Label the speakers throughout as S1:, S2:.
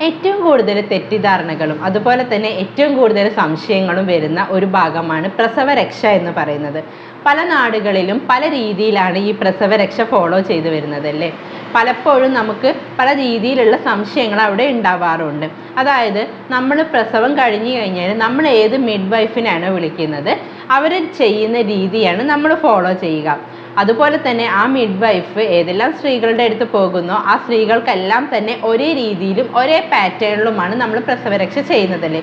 S1: ഏറ്റവും കൂടുതൽ തെറ്റിദ്ധാരണകളും അതുപോലെ തന്നെ ഏറ്റവും കൂടുതൽ സംശയങ്ങളും വരുന്ന ഒരു ഭാഗമാണ് പ്രസവരക്ഷ എന്ന് പറയുന്നത്. പല നാടുകളിലും പല രീതിയിലാണ് ഈ പ്രസവരക്ഷ ഫോളോ ചെയ്തു വരുന്നത് അല്ലേ. പലപ്പോഴും നമുക്ക് പല രീതിയിലുള്ള സംശയങ്ങൾ അവിടെ ഉണ്ടാവാറുണ്ട്. അതായത് നമ്മൾ പ്രസവം കഴിഞ്ഞു കഴിഞ്ഞാൽ നമ്മൾ ഏത് മിഡ് വൈഫിനാണോ വിളിക്കുന്നത് അവർ ചെയ്യുന്ന രീതിയാണ് നമ്മൾ ഫോളോ ചെയ്യുക. അതുപോലെ തന്നെ ആ മിഡ് വൈഫ് ഏതെല്ലാം സ്ത്രീകളുടെ അടുത്ത് പോകുന്നോ ആ സ്ത്രീകൾക്കെല്ലാം തന്നെ ഒരേ രീതിയിലും ഒരേ പാറ്റേണിലുമാണ് നമ്മൾ പ്രസവരക്ഷ ചെയ്യുന്നതല്ലേ.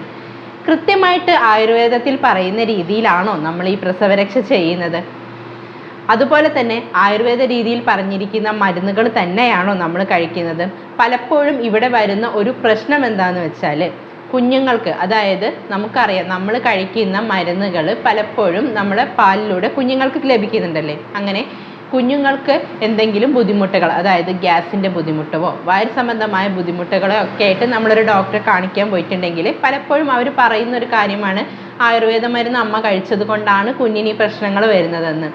S1: കൃത്യമായിട്ട് ആയുർവേദത്തിൽ പറയുന്ന രീതിയിലാണോ നമ്മൾ ഈ പ്രസവരക്ഷ ചെയ്യുന്നത്? അതുപോലെ തന്നെ ആയുർവേദ രീതിയിൽ പറഞ്ഞിരിക്കുന്ന മരുന്നുകൾ തന്നെയാണോ നമ്മൾ കഴിക്കുന്നത്? പലപ്പോഴും ഇവിടെ വരുന്ന ഒരു പ്രശ്നം എന്താണെന്ന് വെച്ചാൽ കുഞ്ഞുങ്ങൾക്ക്, അതായത് നമുക്കറിയാം നമ്മൾ കഴിക്കുന്ന മരുന്നുകൾ പലപ്പോഴും നമ്മുടെ പാലിലൂടെ കുഞ്ഞുങ്ങൾക്ക് ലഭിക്കുന്നുണ്ടല്ലേ. അങ്ങനെ കുഞ്ഞുങ്ങൾക്ക് എന്തെങ്കിലും ബുദ്ധിമുട്ടുകൾ, അതായത് ഗ്യാസിൻ്റെ ബുദ്ധിമുട്ടോ വയർ സംബന്ധമായ ബുദ്ധിമുട്ടുകളോ ഒക്കെ ആയിട്ട് നമ്മളൊരു ഡോക്ടറെ കാണിക്കാൻ പോയിട്ടുണ്ടെങ്കിൽ പലപ്പോഴും അവർ പറയുന്ന ഒരു കാര്യമാണ് ആയുർവേദ മരുന്ന് അമ്മ കഴിച്ചത് കൊണ്ടാണ് കുഞ്ഞിന് ഈ പ്രശ്നങ്ങൾ വരുന്നതെന്ന്.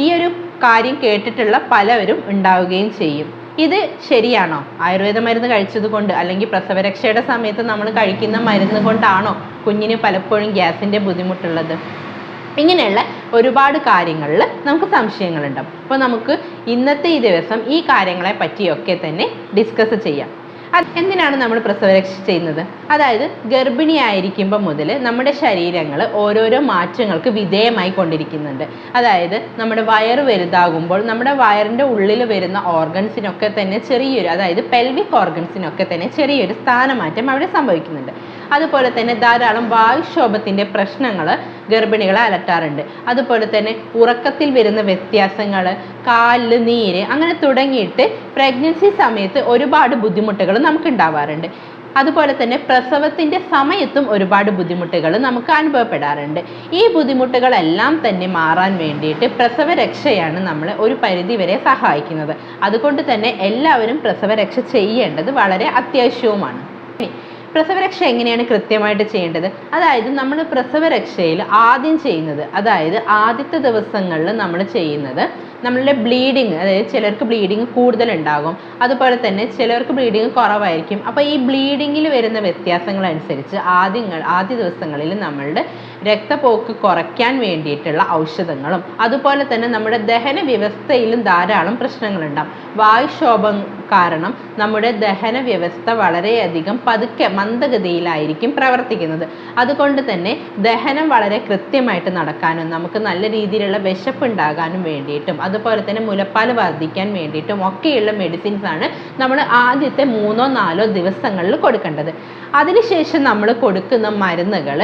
S1: ഈ ഒരു കാര്യം കേട്ടിട്ടുള്ള പലവരും ഉണ്ടാവുകയും ചെയ്യും. ഇത് ശരിയാണോ? ആയുർവേദ മരുന്ന് കഴിച്ചത് കൊണ്ട് അല്ലെങ്കിൽ പ്രസവരക്ഷയുടെ സമയത്ത് നമ്മൾ കഴിക്കുന്ന മരുന്ന് കൊണ്ടാണോ കുഞ്ഞിന് പലപ്പോഴും ഗ്യാസിൻ്റെ ബുദ്ധിമുട്ടുള്ളത്? ഇങ്ങനെയുള്ള ഒരുപാട് കാര്യങ്ങളിൽ നമുക്ക് സംശയങ്ങളുണ്ടാവും. അപ്പോൾ നമുക്ക് ഇന്നത്തെ ഈ ദിവസം ഈ കാര്യങ്ങളെ പറ്റിയൊക്കെ തന്നെ ഡിസ്കസ് ചെയ്യാം. എന്തിനാണ് നമ്മൾ പ്രസവരക്ഷ ചെയ്യുന്നത്? അതായത് ഗർഭിണിയായിരിക്കുമ്പോൾ മുതൽ നമ്മുടെ ശരീരങ്ങൾ ഓരോരോ മാറ്റങ്ങൾക്ക് വിധേയമായി കൊണ്ടിരിക്കുന്നുണ്ട്. അതായത് നമ്മുടെ വയറ് വലുതാകുമ്പോൾ നമ്മുടെ വയറിൻ്റെ ഉള്ളിൽ വരുന്ന ഓർഗൻസിനൊക്കെ തന്നെ ചെറിയൊരു, അതായത് പെൽവിക് ഓർഗൻസിനൊക്കെ തന്നെ ചെറിയൊരു സ്ഥാനമാറ്റം അവിടെ സംഭവിക്കുന്നുണ്ട്. അതുപോലെ തന്നെ ധാരാളം വായുക്ഷോഭത്തിൻ്റെ പ്രശ്നങ്ങൾ ഗർഭിണികളെ അലട്ടാറുണ്ട്. അതുപോലെ തന്നെ ഉറക്കത്തിൽ വരുന്ന വ്യത്യാസങ്ങൾ, കാലിൽ നീര്, അങ്ങനെ തുടങ്ങിയിട്ട് പ്രഗ്നൻസി സമയത്ത് ഒരുപാട് ബുദ്ധിമുട്ടുകൾ നമുക്ക് ഉണ്ടാവാറുണ്ട്. അതുപോലെ തന്നെ പ്രസവത്തിൻ്റെ സമയത്തും ഒരുപാട് ബുദ്ധിമുട്ടുകൾ നമുക്ക് അനുഭവപ്പെടാറുണ്ട്. ഈ ബുദ്ധിമുട്ടുകളെല്ലാം തന്നെ മാറാൻ വേണ്ടിയിട്ട് പ്രസവരക്ഷയാണ് നമ്മളെ ഒരു പരിധിവരെ സഹായിക്കുന്നത്. അതുകൊണ്ട് തന്നെ എല്ലാവരും പ്രസവരക്ഷ ചെയ്യേണ്ടത് വളരെ അത്യാവശ്യവുമാണ്. പ്രസവരക്ഷ എങ്ങനെയാണ് കൃത്യമായിട്ട് ചെയ്യേണ്ടത്? അതായത് നമ്മൾ പ്രസവരക്ഷയിൽ ആദ്യം ചെയ്യുന്നത്, അതായത് ആദ്യത്തെ ദിവസങ്ങളിൽ നമ്മൾ ചെയ്യുന്നത് നമ്മളുടെ ബ്ലീഡിങ്, അതായത് ചിലർക്ക് ബ്ലീഡിങ് കൂടുതലുണ്ടാകും, അതുപോലെ തന്നെ ചിലർക്ക് ബ്ലീഡിങ് കുറവായിരിക്കും. അപ്പോൾ ഈ ബ്ലീഡിങ്ങിൽ വരുന്ന വ്യത്യാസങ്ങൾ അനുസരിച്ച് ആദ്യ ദിവസങ്ങളിൽ നമ്മളുടെ രക്തപ്പോക്ക് കുറയ്ക്കാൻ വേണ്ടിയിട്ടുള്ള ഔഷധങ്ങളും അതുപോലെ തന്നെ നമ്മുടെ ദഹന വ്യവസ്ഥയിലും ധാരാളം പ്രശ്നങ്ങളുണ്ടാകും. വായുക്ഷോഭം കാരണം നമ്മുടെ ദഹന വ്യവസ്ഥ വളരെയധികം പതുക്കെ മന്ദഗതിയിലായിരിക്കും പ്രവർത്തിക്കുന്നത്. അതുകൊണ്ട് തന്നെ ദഹനം വളരെ കൃത്യമായിട്ട് നടക്കാനും നമുക്ക് നല്ല രീതിയിലുള്ള വിശപ്പ് ഉണ്ടാകാനും വേണ്ടിയിട്ടും അതുപോലെ തന്നെ മുലപ്പാൽ വർദ്ധിക്കാൻ വേണ്ടിയിട്ടും ഒക്കെയുള്ള മെഡിസിൻസ് ആണ് നമ്മൾ ആദ്യത്തെ 3-4 ദിവസങ്ങളിൽ കൊടുക്കേണ്ടത്. അതിനുശേഷം നമ്മൾ കൊടുക്കുന്ന മരുന്നുകൾ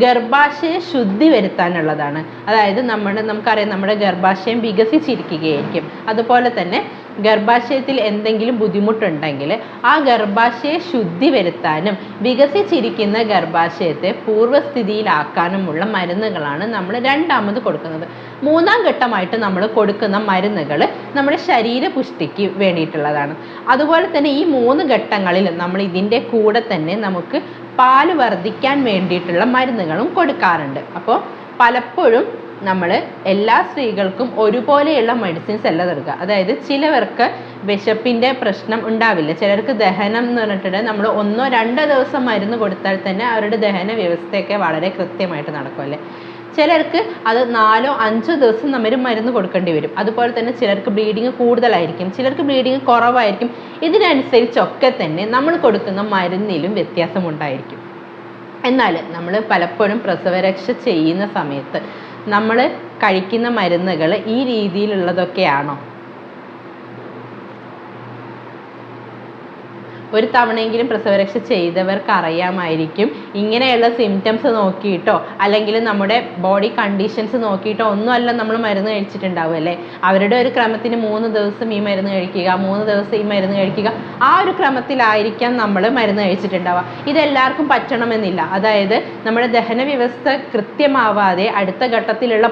S1: ഗർഭാശയ ശുദ്ധി വരുത്താനുള്ളതാണ്. അതായത് നമുക്കറിയാം നമ്മുടെ ഗർഭാശയം വികസിച്ചിരിക്കുകയായിരിക്കും. അതുപോലെ തന്നെ ഗർഭാശയത്തിൽ എന്തെങ്കിലും ബുദ്ധിമുട്ടുണ്ടെങ്കിൽ ആ ഗർഭാശയ ശുദ്ധി വരുത്താനും വികസിച്ചിരിക്കുന്ന ഗർഭാശയത്തെ പൂർവ്വസ്ഥിതിയിലാക്കാനുമുള്ള മരുന്നുകളാണ് നമ്മൾ രണ്ടാമത് കൊടുക്കുന്നത്. മൂന്നാം ഘട്ടമായിട്ട് നമ്മൾ കൊടുക്കുന്ന മരുന്നുകൾ നമ്മുടെ ശരീരപുഷ്ടിക്ക് വേണ്ടിയിട്ടുള്ളതാണ്. അതുപോലെ തന്നെ ഈ 3 ഘട്ടങ്ങളിൽ നമ്മൾ ഇതിൻ്റെ കൂടെ തന്നെ നമുക്ക് പാല് വർദ്ധിക്കാൻ വേണ്ടിയിട്ടുള്ള മരുന്നുകളും കൊടുക്കാറുണ്ട്. അപ്പോൾ പലപ്പോഴും നമ്മൾ എല്ലാ സ്ത്രീകൾക്കും ഒരുപോലെയുള്ള മെഡിസിൻസ് അല്ല നൽകുക. അതായത് ചിലവർക്ക് വിശപ്പിൻ്റെ പ്രശ്നം ഉണ്ടാവില്ല, ചിലർക്ക് ദഹനം എന്ന് പറഞ്ഞിട്ടുണ്ടെങ്കിൽ നമ്മൾ 1-2 ദിവസം മരുന്ന് കൊടുത്താൽ തന്നെ അവരുടെ ദഹന വ്യവസ്ഥയൊക്കെ വളരെ കൃത്യമായിട്ട് നടക്കുമല്ലേ. ചിലർക്ക് അത് 4-5 ദിവസം നമ്മൾ മരുന്ന് കൊടുക്കേണ്ടി വരും. അതുപോലെ തന്നെ ചിലർക്ക് ബ്ലീഡിങ് കൂടുതലായിരിക്കും, ചിലർക്ക് ബ്ലീഡിങ് കുറവായിരിക്കും. ഇതിനനുസരിച്ചൊക്കെ തന്നെ നമ്മൾ കൊടുക്കുന്ന മരുന്നിലും വ്യത്യാസമുണ്ടായിരിക്കും. എന്നാൽ നമ്മൾ പലപ്പോഴും പ്രസവരക്ഷ ചെയ്യുന്ന സമയത്ത് നമ്മൾ കഴിക്കുന്ന മരുന്നുകൾ ഈ രീതിയിലുള്ളതൊക്കെയാണോ? ഒരു തവണയെങ്കിലും പ്രസവരക്ഷ ചെയ്തവർക്ക് അറിയാമായിരിക്കും ഇങ്ങനെയുള്ള സിംറ്റംസ് നോക്കിയിട്ടോ അല്ലെങ്കിൽ നമ്മുടെ ബോഡി കണ്ടീഷൻസ് നോക്കിയിട്ടോ ഒന്നുമല്ല നമ്മൾ മരുന്ന് കഴിച്ചിട്ടുണ്ടാവും അല്ലേ. അവരുടെ ഒരു ക്രമത്തിന് 3 ദിവസം ഈ മരുന്ന് കഴിക്കുക, 3 ദിവസം ഈ മരുന്ന് കഴിക്കുക, ആ ഒരു ക്രമത്തിലായിരിക്കാം നമ്മൾ മരുന്ന് കഴിച്ചിട്ടുണ്ടാവുക. ഇതെല്ലാവർക്കും പറ്റണമെന്നില്ല. അതായത് നമ്മുടെ ദഹന വ്യവസ്ഥ കൃത്യമാവാതെ അടുത്ത ഘട്ടത്തിലുള്ള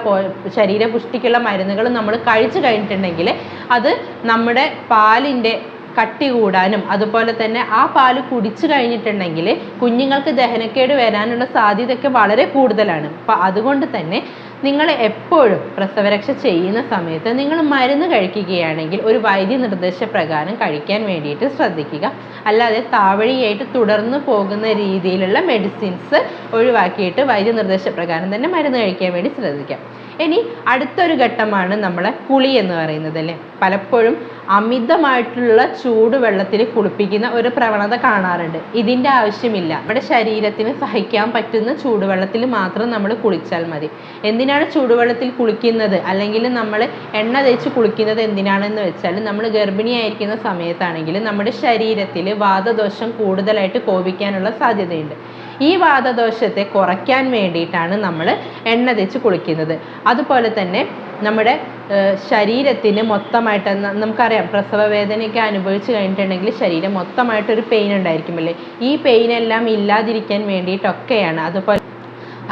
S1: ശരീരപുഷ്ടിക്കുള്ള മരുന്നുകൾ നമ്മൾ കഴിച്ചു കഴിഞ്ഞിട്ടുണ്ടെങ്കിൽ അത് നമ്മുടെ പാലിൻ്റെ കട്ടി കൂടാനും അതുപോലെ തന്നെ ആ പാല് കുടിച്ചു കഴിഞ്ഞിട്ടുണ്ടെങ്കിൽ കുഞ്ഞുങ്ങൾക്ക് ദഹനക്കേട് വരാനുള്ള സാധ്യതയൊക്കെ വളരെ കൂടുതലാണ്. അപ്പം അതുകൊണ്ട് തന്നെ നിങ്ങൾ എപ്പോഴും പ്രസവരക്ഷ ചെയ്യുന്ന സമയത്ത് നിങ്ങൾ മരുന്ന് കഴിക്കുകയാണെങ്കിൽ ഒരു വൈദ്യ നിർദ്ദേശപ്രകാരം കഴിക്കാൻ വേണ്ടിയിട്ട് ശ്രദ്ധിക്കുക. അല്ലാതെ താവഴിയായിട്ട് തുടർന്ന് പോകുന്ന രീതിയിലുള്ള മെഡിസിൻസ് ഒഴിവാക്കിയിട്ട് വൈദ്യ നിർദ്ദേശപ്രകാരം തന്നെ മരുന്ന് കഴിക്കാൻ വേണ്ടി ശ്രദ്ധിക്കാം. ഇനി അടുത്തൊരു ഘട്ടമാണ് നമ്മളെ കുളി എന്ന് പറയുന്നത് അല്ലേ. പലപ്പോഴും അമിതമായിട്ടുള്ള ചൂടുവെള്ളത്തിൽ കുളിപ്പിക്കുന്ന ഒരു പ്രവണത കാണാറുണ്ട്. ഇതിൻ്റെ ആവശ്യമില്ല. നമ്മുടെ ശരീരത്തിന് സഹിക്കാൻ പറ്റുന്ന ചൂടുവെള്ളത്തിൽ മാത്രം നമ്മൾ കുളിച്ചാൽ മതി. എന്തിനാണ് ചൂടുവെള്ളത്തിൽ കുളിക്കുന്നത്, അല്ലെങ്കിൽ നമ്മൾ എണ്ണ തേച്ച് കുളിക്കുന്നത് എന്തിനാണെന്ന് വെച്ചാൽ, നമ്മൾ ഗർഭിണിയായിരിക്കുന്ന സമയത്താണെങ്കിൽ നമ്മുടെ ശരീരത്തിൽ വാതദോഷം കൂടുതലായിട്ട് കോപിക്കാനുള്ള സാധ്യതയുണ്ട്. ഈ വാതദോഷത്തെ കുറയ്ക്കാൻ വേണ്ടിയിട്ടാണ് നമ്മൾ എണ്ണ തേച്ച് കുളിക്കുന്നത്. അതുപോലെ തന്നെ നമ്മുടെ ശരീരത്തിന് മൊത്തമായിട്ട് നമുക്കറിയാം, പ്രസവ വേദനയൊക്കെ അനുഭവിച്ച് കഴിഞ്ഞിട്ടുണ്ടെങ്കിൽ ശരീരം മൊത്തമായിട്ടൊരു പെയിൻ ഉണ്ടായിരിക്കുമല്ലേ. ഈ പെയിനെല്ലാം ഇല്ലാതിരിക്കാൻ വേണ്ടിയിട്ടൊക്കെയാണ്.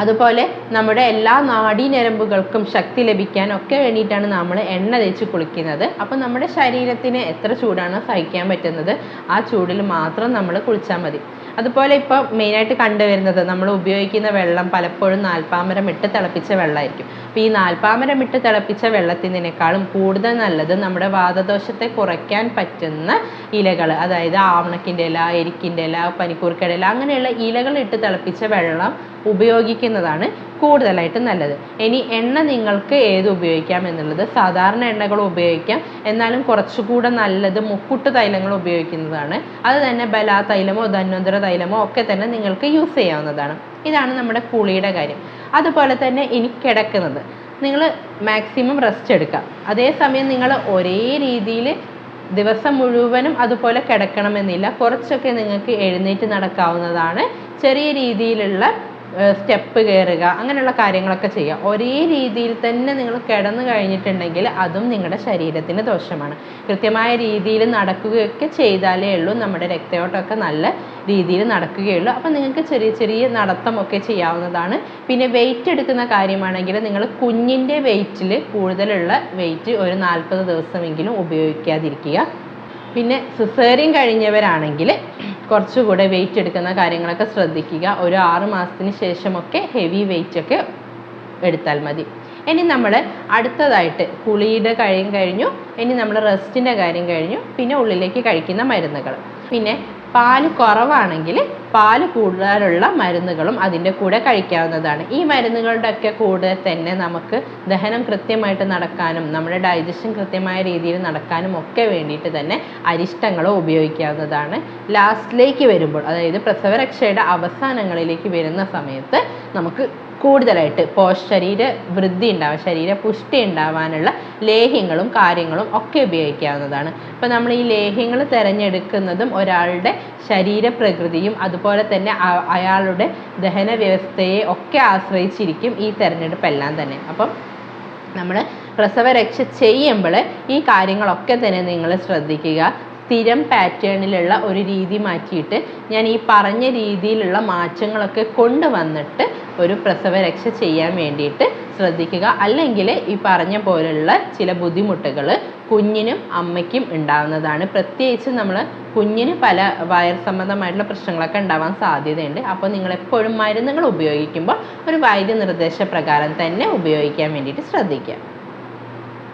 S1: അതുപോലെ നമ്മുടെ എല്ലാ നാഡീഞരമ്പുകൾക്കും ശക്തി ലഭിക്കാൻ ഒക്കെ വേണ്ടിയിട്ടാണ് നമ്മൾ എണ്ണ തേച്ച് കുളിക്കുന്നത്. അപ്പോൾ നമ്മുടെ ശരീരത്തിന് എത്ര ചൂടാണ് സഹിക്കാൻ പറ്റുന്നത് ആ ചൂടിൽ മാത്രം നമ്മൾ കുളിച്ചാൽ മതി. അതുപോലെ ഇപ്പോൾ മെയിനായിട്ട് കണ്ടുവരുന്നത് നമ്മൾ ഉപയോഗിക്കുന്ന വെള്ളം പലപ്പോഴും നാൽപ്പാമരം ഇട്ട് തിളപ്പിച്ച വെള്ളമായിരിക്കും. അപ്പോൾ ഈ നാൽപ്പാമരം ഇട്ട് തിളപ്പിച്ച വെള്ളത്തിനേക്കാളും കൂടുതൽ നല്ലത് നമ്മുടെ വാതദോഷത്തെ കുറയ്ക്കാൻ പറ്റുന്ന ഇലകൾ, അതായത് ആവണക്കിൻ്റെ ഇല, എരിക്കിൻ്റെ ഇല, പനിക്കൂർക്കയുടെ ഇല, അങ്ങനെയുള്ള ഇലകൾ ഇട്ട് തിളപ്പിച്ച വെള്ളം ഉപയോഗിക്കുന്നതാണ് കൂടുതലായിട്ട് നല്ലത്. ഇനി എണ്ണ നിങ്ങൾക്ക് ഏത് ഉപയോഗിക്കാം എന്നുള്ളത്, സാധാരണ എണ്ണകൾ ഉപയോഗിക്കാം, എന്നാലും കുറച്ചുകൂടെ നല്ലത് മുക്കുട്ട് തൈലങ്ങൾ ഉപയോഗിക്കുന്നതാണ്. അത് തന്നെ ബലാ തൈലമോ ധന്വന്തര തൈലമോ ഒക്കെ തന്നെ നിങ്ങൾക്ക് യൂസ് ചെയ്യാവുന്നതാണ്. ഇതാണ് നമ്മുടെ കുളിയുടെ കാര്യം. അതുപോലെ തന്നെ ഇനി കിടക്കുന്നത്, നിങ്ങൾ മാക്സിമം റെസ്റ്റ് എടുക്കുക. അതേസമയം നിങ്ങൾ ഒരേ രീതിയിൽ ദിവസം മുഴുവനും അതുപോലെ കിടക്കണമെന്നില്ല. കുറച്ചൊക്കെ നിങ്ങൾക്ക് എഴുന്നേറ്റ് നടക്കാവുന്നതാണ്. ചെറിയ രീതിയിലുള്ള സ്റ്റെപ്പ് കയറുക, അങ്ങനെയുള്ള കാര്യങ്ങളൊക്കെ ചെയ്യുക. ഒരേ രീതിയിൽ തന്നെ നിങ്ങൾ കിടന്നു കഴിഞ്ഞിട്ടുണ്ടെങ്കിൽ അതും നിങ്ങളുടെ ശരീരത്തിന് ദോഷമാണ്. കൃത്യമായ രീതിയിൽ നടക്കുകയൊക്കെ ചെയ്താലേ ഉള്ളൂ നമ്മുടെ രക്തയോട്ടമൊക്കെ നല്ല രീതിയിൽ നടക്കുകയുള്ളൂ. അപ്പം നിങ്ങൾക്ക് ചെറിയ ചെറിയ നടത്തമൊക്കെ ചെയ്യാവുന്നതാണ്. പിന്നെ വെയിറ്റ് എടുക്കുന്ന കാര്യമാണെങ്കിൽ നിങ്ങൾ കുഞ്ഞിൻ്റെ വെയിറ്റിൽ കൂടുതലുള്ള വെയിറ്റ് ഒരു 40 ദിവസമെങ്കിലും ഉപയോഗിക്കാതിരിക്കുക. പിന്നെ സിസേറിയൻ കഴിഞ്ഞവരാണെങ്കിൽ കുറച്ചുകൂടെ വെയിറ്റ് എടുക്കുന്ന കാര്യങ്ങളൊക്കെ ശ്രദ്ധിക്കുക. ഒരു 6 മാസത്തിന് ശേഷമൊക്കെ ഹെവി വെയിറ്റൊക്കെ എടുത്താൽ മതി. ഇനി നമ്മൾ അടുത്തതായിട്ട് കുളിയുടെ കാര്യം കഴിഞ്ഞു, ഇനി നമ്മൾ റെസ്റ്റിൻ്റെ കാര്യം കഴിഞ്ഞു, പിന്നെ ഉള്ളിലേക്ക് കഴിക്കുന്ന മരുന്നുകൾ. പിന്നെ പാല് കുറവാണെങ്കിൽ പാല് കൂടുതലുള്ള മരുന്നുകളും അതിൻ്റെ കൂടെ കഴിക്കാവുന്നതാണ്. ഈ മരുന്നുകളുടെ ഒക്കെ കൂടെ തന്നെ നമുക്ക് ദഹനം കൃത്യമായിട്ട് നടക്കാനും നമ്മുടെ ഡൈജഷൻ കൃത്യമായ രീതിയിൽ നടക്കാനും ഒക്കെ വേണ്ടിയിട്ട് തന്നെ അരിഷ്ടങ്ങളോ ഉപയോഗിക്കാവുന്നതാണ്. ലാസ്റ്റിലേക്ക് വരുമ്പോൾ, അതായത് പ്രസവരക്ഷയുടെ അവസാനങ്ങളിലേക്ക് വരുന്ന സമയത്ത് നമുക്ക് കൂടുതലായിട്ട് ശരീര വൃദ്ധി ഉണ്ടാവാൻ, ശരീര പുഷ്ടി ഉണ്ടാവാനുള്ള ലേഹ്യങ്ങളും കാര്യങ്ങളും ഒക്കെ ഉപയോഗിക്കാവുന്നതാണ്. അപ്പോൾ നമ്മൾ ഈ ലേഹ്യങ്ങൾ തിരഞ്ഞെടുക്കുന്നതും ഒരാളുടെ ശരീരപ്രകൃതിയും അതുപോലെ തന്നെ അയാളുടെ ദഹന വ്യവസ്ഥയെ ഒക്കെ ആശ്രയിച്ചിരിക്കും ഈ തിരഞ്ഞെടുപ്പെല്ലാം തന്നെ. അപ്പം നമ്മൾ പ്രസവരക്ഷ ചെയ്യുമ്പോൾ ഈ കാര്യങ്ങളൊക്കെ തന്നെ നിങ്ങൾ ശ്രദ്ധിക്കുക. സ്ഥിരം പാറ്റേണിലുള്ള ഒരു രീതി മാറ്റിയിട്ട് ഞാൻ ഈ പറഞ്ഞ രീതിയിലുള്ള മാറ്റങ്ങളൊക്കെ കൊണ്ടുവന്നിട്ട് ഒരു പ്രസവരക്ഷ ചെയ്യാൻ വേണ്ടിയിട്ട് ശ്രദ്ധിക്കുക. അല്ലെങ്കിൽ ഈ പറഞ്ഞ പോലുള്ള ചില ബുദ്ധിമുട്ടുകൾ കുഞ്ഞിനും അമ്മയ്ക്കും ഉണ്ടാകുന്നതാണ്. പ്രത്യേകിച്ച് നമ്മൾ കുഞ്ഞിന് പല വയർ സംബന്ധമായിട്ടുള്ള പ്രശ്നങ്ങളൊക്കെ ഉണ്ടാവാൻ സാധ്യതയുണ്ട്. അപ്പോൾ നിങ്ങളെപ്പോഴും മരുന്നുകൾ ഉപയോഗിക്കുമ്പോൾ ഒരു വൈദ്യ നിർദ്ദേശപ്രകാരം തന്നെ ഉപയോഗിക്കാൻ വേണ്ടിയിട്ട് ശ്രദ്ധിക്കുക.